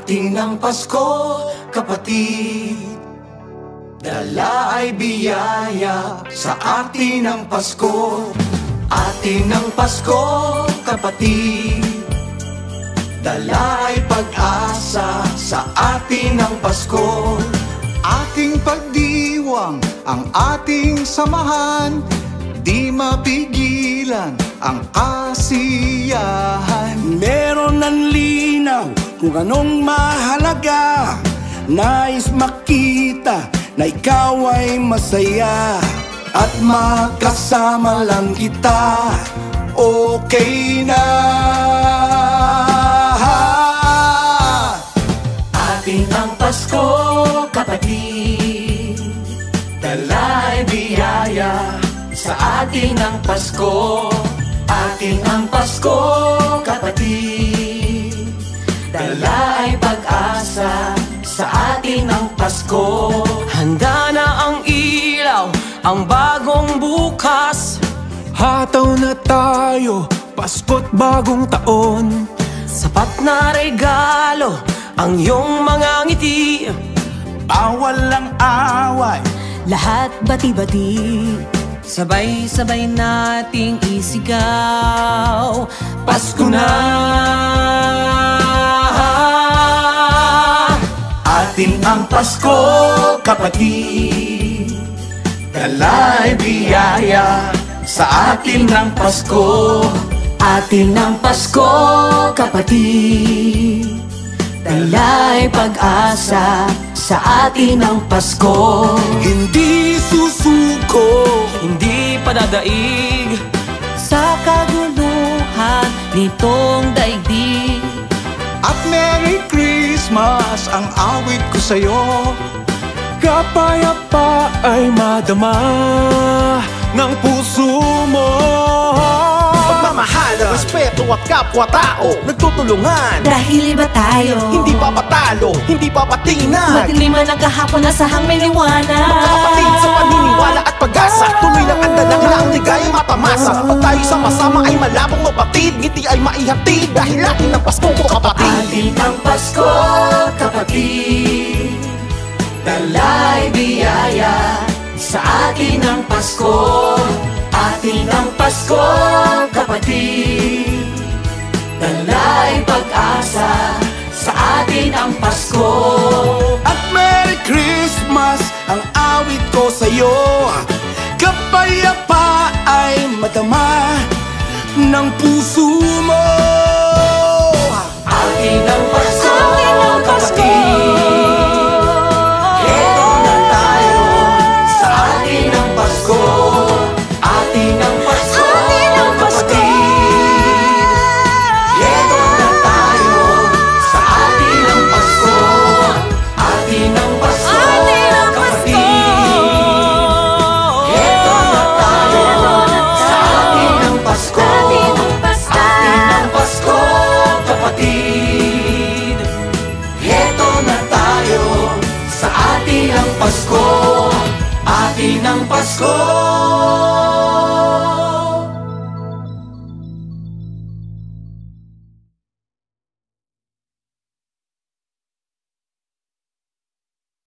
Ating ng Pasko, kapatid. Dala ay biyaya sa atin ng Pasko. Atin ng Pasko, kapatid. Dala ay pag-asa sa atin ng Pasko. Ating pagdiwang ang ating samahan, di mapigilan ang kasiyahan. Meron ng linaw kung anong mahalaga. Nais makita na ikaw ay masaya, at makasama lang kita, okay na. Atin ang Pasko, kapatid. Dala'y biyaya sa atin ang Pasko. Atin ang Pasko, kapatid. Dala'y pag-asa sa atin ang Pasko. Handa na ang ilaw, ang bagong bukas. Hataw na tayo, Pasko't bagong taon. Sapat na regalo ang iyong mga ngiti. Bawal ang away, lahat bati-bati. Sabay-sabay nating isigaw, Pasko na! Atin ang Pasko, kapatid. Dala'y biyaya sa atin ng Pasko. Atin ang Pasko, kapatid. Dala'y pag-asa sa atin ang Pasko. hindi susuko, Hindi padadaig Sa kaguluhan nitong daigdig. At Merry Christmas ang awit ko sa'yo. Kapayapa ay madama ng puso mo. pagmamahal, respeto at kapwa-tao, nagtutulungan. Dahil iba tayo, Hindi pa patalo, hindi pa patinag. madilim man ang kahapon, nasahang may liwanag. Magkakapatid sa paniniwala at pag-asa, tuloy lang ang dalang na ang ligay ay matamasa. Pag tayo sama-sama ay malabong mapatid, ngiti ay maihatid, dahil atin ang Pasko ko, kapatid. Atin ang Pasko, kapatid. Dala'y biyaya sa atin ang Pasko. Atin ang Pasko, kapatid. Dala'y pag-asa sa atin ang Pasko. At Merry Christmas ang awit ko sa'yo. Kapayapa ay madama ng puso mo. Atin ang Pasko, kapatid. Ito na tayo sa atin ang Pasko. Atin ang Pasko, kapatid. Ito na tayo sa atin ang Pasko. Atin ang Pasko, kapatid. Ito na tayo sa atin ang Pasko. Atin ang Pasko, kapatid. Ito na tayo sa atin ang Pasko. Atin ang Pasko.